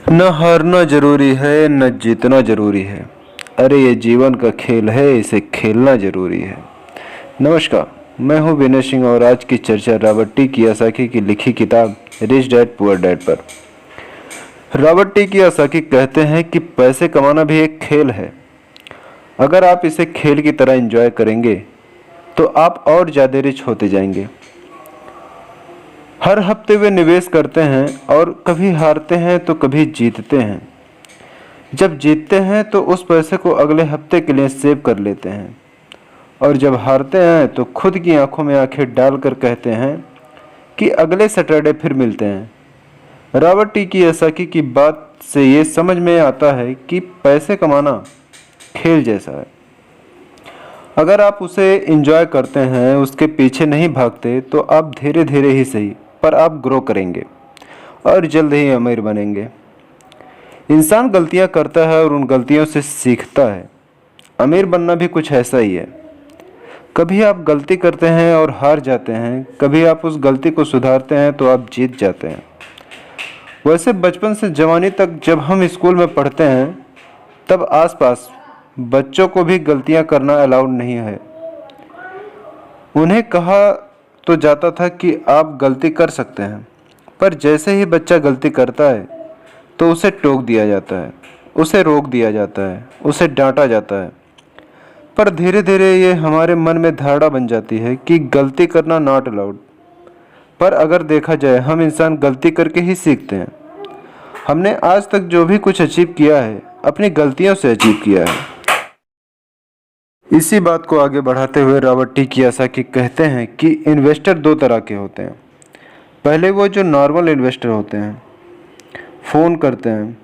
न हारना जरूरी है न जीतना जरूरी है। अरे ये जीवन का खेल है, इसे खेलना जरूरी है। नमस्कार, मैं हूँ विनय सिंह और आज की चर्चा रॉबर्ट टी कियोसाकी की लिखी किताब रिच डैड पुअर डैड पर। रॉबर्ट टी कियोसाकी कहते हैं कि पैसे कमाना भी एक खेल है। अगर आप इसे खेल की तरह एंजॉय करेंगे तो आप और ज़्यादा रिच होते जाएंगे। हर हफ्ते वे निवेश करते हैं और कभी हारते हैं तो कभी जीतते हैं। जब जीतते हैं तो उस पैसे को अगले हफ्ते के लिए सेव कर लेते हैं और जब हारते हैं तो खुद की आंखों में आंखें डालकर कहते हैं कि अगले सैटरडे फिर मिलते हैं। रॉबर्ट टी कियोसाकी की बात से ये समझ में आता है कि पैसे कमाना खेल जैसा है। अगर आप उसे एंजॉय करते हैं, उसके पीछे नहीं भागते, तो आप धीरे धीरे ही सही पर आप ग्रो करेंगे और जल्द ही अमीर बनेंगे। इंसान गलतियां करता है और उन गलतियों से सीखता है। अमीर बनना भी कुछ ऐसा ही है। कभी आप गलती करते हैं और हार जाते हैं, कभी आप उस गलती को सुधारते हैं तो आप जीत जाते हैं। वैसे बचपन से जवानी तक जब हम स्कूल में पढ़ते हैं तब आसपास बच्चों को भी गलतियां करना अलाउड नहीं है। उन्हें कहा तो जाता था कि आप गलती कर सकते हैं, पर जैसे ही बच्चा गलती करता है तो उसे टोक दिया जाता है, उसे रोक दिया जाता है, उसे डांटा जाता है। पर धीरे धीरे ये हमारे मन में धारणा बन जाती है कि गलती करना नॉट अलाउड। पर अगर देखा जाए, हम इंसान गलती करके ही सीखते हैं। हमने आज तक जो भी कुछ अचीव किया है अपनी गलतियों से अचीव किया है। इसी बात को आगे बढ़ाते हुए रॉबर्ट टी कियोसाकी कहते हैं कि इन्वेस्टर दो तरह के होते हैं। पहले वो जो नॉर्मल इन्वेस्टर होते हैं, फ़ोन करते हैं,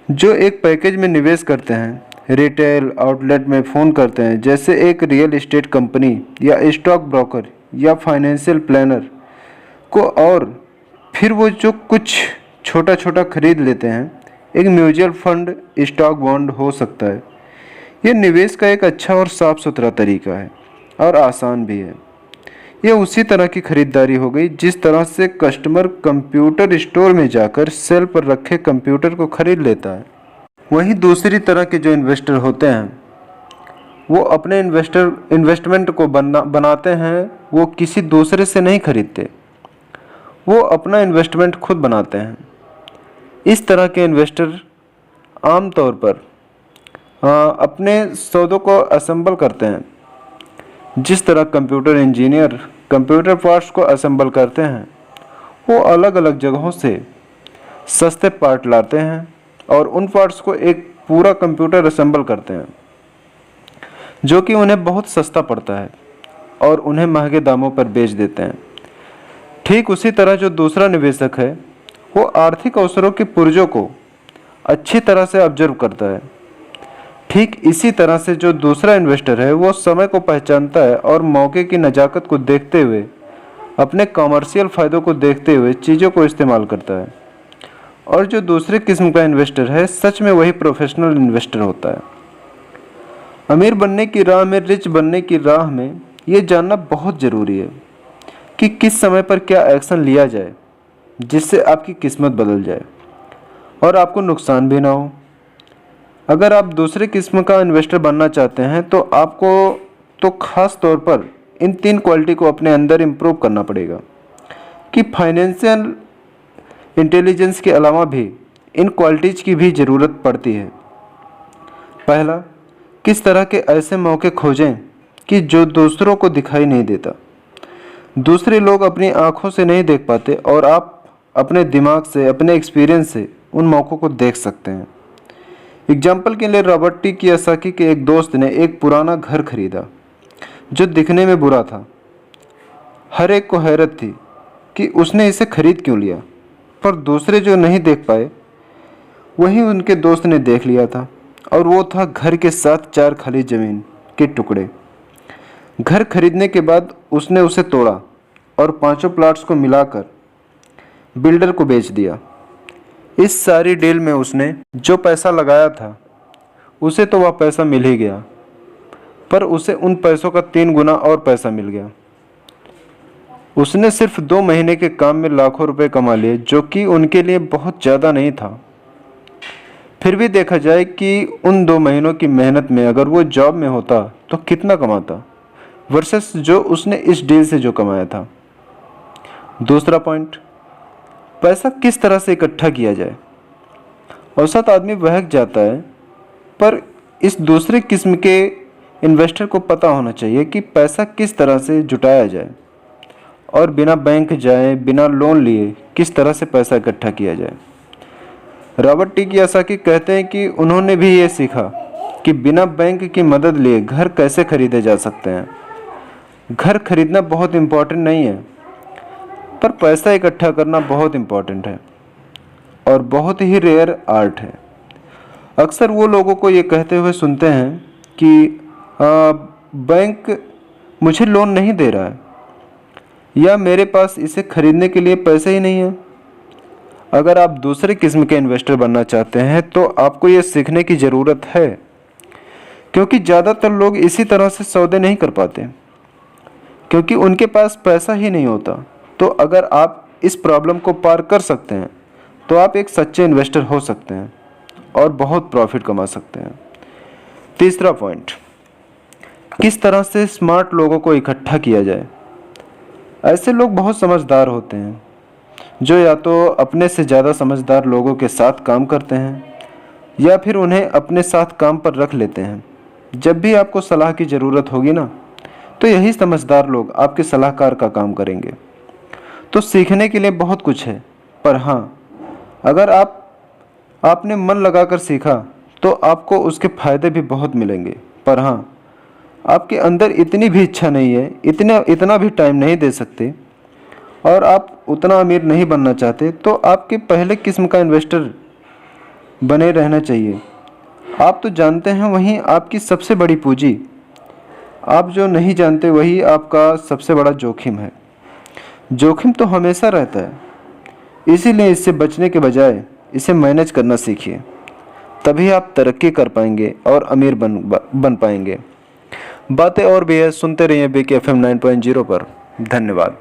जो एक पैकेज में निवेश करते हैं, रिटेल आउटलेट में फ़ोन करते हैं, जैसे एक रियल एस्टेट कंपनी या स्टॉक ब्रोकर या फाइनेंशियल प्लानर को, और फिर वो जो कुछ छोटा छोटा खरीद लेते हैं। एक म्यूचुअल फंड, स्टॉक बॉन्ड हो सकता है। यह निवेश का एक अच्छा और साफ सुथरा तरीका है और आसान भी है। यह उसी तरह की खरीदारी हो गई जिस तरह से कस्टमर कंप्यूटर स्टोर में जाकर सेल पर रखे कंप्यूटर को खरीद लेता है। वहीं दूसरी तरह के जो इन्वेस्टर होते हैं, वो अपने इन्वेस्टमेंट को बनाते हैं। वो किसी दूसरे से नहीं खरीदते, वो अपना इन्वेस्टमेंट खुद बनाते हैं। इस तरह के इन्वेस्टर आमतौर पर अपने सौदों को असेंबल करते हैं। जिस तरह कंप्यूटर इंजीनियर कंप्यूटर पार्ट्स को असेंबल करते हैं, वो अलग अलग जगहों से सस्ते पार्ट लाते हैं और उन पार्ट्स को एक पूरा कंप्यूटर असेंबल करते हैं, जो कि उन्हें बहुत सस्ता पड़ता है और उन्हें महंगे दामों पर बेच देते हैं। ठीक उसी तरह जो दूसरा निवेशक है, वो आर्थिक अवसरों के पुर्जों को अच्छी तरह से ऑब्जर्व करता है। ठीक इसी तरह से जो दूसरा इन्वेस्टर है, वो समय को पहचानता है और मौके की नज़ाकत को देखते हुए, अपने कॉमर्शियल फ़ायदों को देखते हुए चीज़ों को इस्तेमाल करता है। और जो दूसरे किस्म का इन्वेस्टर है, सच में वही प्रोफेशनल इन्वेस्टर होता है। अमीर बनने की राह में, रिच बनने की राह में ये जानना बहुत ज़रूरी है कि किस समय पर क्या एक्शन लिया जाए जिससे आपकी किस्मत बदल जाए और आपको नुकसान भी ना हो। अगर आप दूसरे किस्म का इन्वेस्टर बनना चाहते हैं तो आपको ख़ास तौर पर इन 3 क्वालिटी को अपने अंदर इम्प्रूव करना पड़ेगा कि फाइनेंशियल इंटेलिजेंस के अलावा भी इन क्वालिटीज़ की भी ज़रूरत पड़ती है। पहला, किस तरह के ऐसे मौके खोजें कि जो दूसरों को दिखाई नहीं देता, दूसरे लोग अपनी आँखों से नहीं देख पाते और आप अपने दिमाग से, अपने एक्सपीरियंस से उन मौक़ों को देख सकते हैं। एग्जाम्पल के लिए रॉबर्ट टी कियोसाकी के एक दोस्त ने एक पुराना घर खरीदा जो दिखने में बुरा था। हर एक को हैरत थी कि उसने इसे खरीद क्यों लिया, पर दूसरे जो नहीं देख पाए वही उनके दोस्त ने देख लिया था, और वो था घर के साथ 4 खाली ज़मीन के टुकड़े। घर खरीदने के बाद उसने उसे तोड़ा और 5 प्लॉट्स को मिलाकर बिल्डर को बेच दिया। इस सारी डील में उसने जो पैसा लगाया था उसे तो वह पैसा मिल ही गया, पर उसे उन पैसों का 3 गुना और पैसा मिल गया। उसने सिर्फ 2 महीने के काम में लाखों रुपए कमा लिए, जो कि उनके लिए बहुत ज़्यादा नहीं था। फिर भी देखा जाए कि उन 2 महीनों की मेहनत में अगर वो जॉब में होता तो कितना कमाता, वर्सेस जो उसने इस डील से जो कमाया था। दूसरा पॉइंट, पैसा किस तरह से इकट्ठा किया जाए। औसत आदमी बहक जाता है, पर इस दूसरे किस्म के इन्वेस्टर को पता होना चाहिए कि पैसा किस तरह से जुटाया जाए और बिना बैंक जाए, बिना लोन लिए किस तरह से पैसा इकट्ठा किया जाए। रॉबर्ट टी कियोसाकी कहते हैं कि उन्होंने भी ये सीखा कि बिना बैंक की मदद लिए घर कैसे खरीदे जा सकते हैं। घर खरीदना बहुत इम्पोर्टेंट नहीं है, पर पैसा इकट्ठा करना बहुत इम्पोर्टेंट है और बहुत ही रेयर आर्ट है। अक्सर वो लोगों को ये कहते हुए सुनते हैं कि बैंक मुझे लोन नहीं दे रहा है, या मेरे पास इसे खरीदने के लिए पैसे ही नहीं है। अगर आप दूसरे किस्म के इन्वेस्टर बनना चाहते हैं तो आपको ये सीखने की ज़रूरत है, क्योंकि ज़्यादातर लोग इसी तरह से सौदे नहीं कर पाते, क्योंकि उनके पास पैसा ही नहीं होता। तो अगर आप इस प्रॉब्लम को पार कर सकते हैं तो आप एक सच्चे इन्वेस्टर हो सकते हैं और बहुत प्रॉफिट कमा सकते हैं। तीसरा पॉइंट, किस तरह से स्मार्ट लोगों को इकट्ठा किया जाए। ऐसे लोग बहुत समझदार होते हैं, जो या तो अपने से ज़्यादा समझदार लोगों के साथ काम करते हैं या फिर उन्हें अपने साथ काम पर रख लेते हैं। जब भी आपको सलाह की ज़रूरत होगी ना, तो यही समझदार लोग आपके सलाहकार का काम करेंगे। तो सीखने के लिए बहुत कुछ है, पर हाँ, अगर आपने मन लगाकर सीखा तो आपको उसके फ़ायदे भी बहुत मिलेंगे। पर हाँ, आपके अंदर इतनी भी इच्छा नहीं है, इतना भी टाइम नहीं दे सकते और आप उतना अमीर नहीं बनना चाहते, तो आपके पहले किस्म का इन्वेस्टर बने रहना चाहिए। आप तो जानते हैं वही आपकी सबसे बड़ी पूंजी। आप जो नहीं जानते वही आपका सबसे बड़ा जोखिम है। जोखिम तो हमेशा रहता है, इसीलिए इससे बचने के बजाय इसे मैनेज करना सीखिए। तभी आप तरक्की कर पाएंगे और अमीर बन पाएंगे। बातें और भी है, सुनते रहिए BK FM 9.0 पर। धन्यवाद।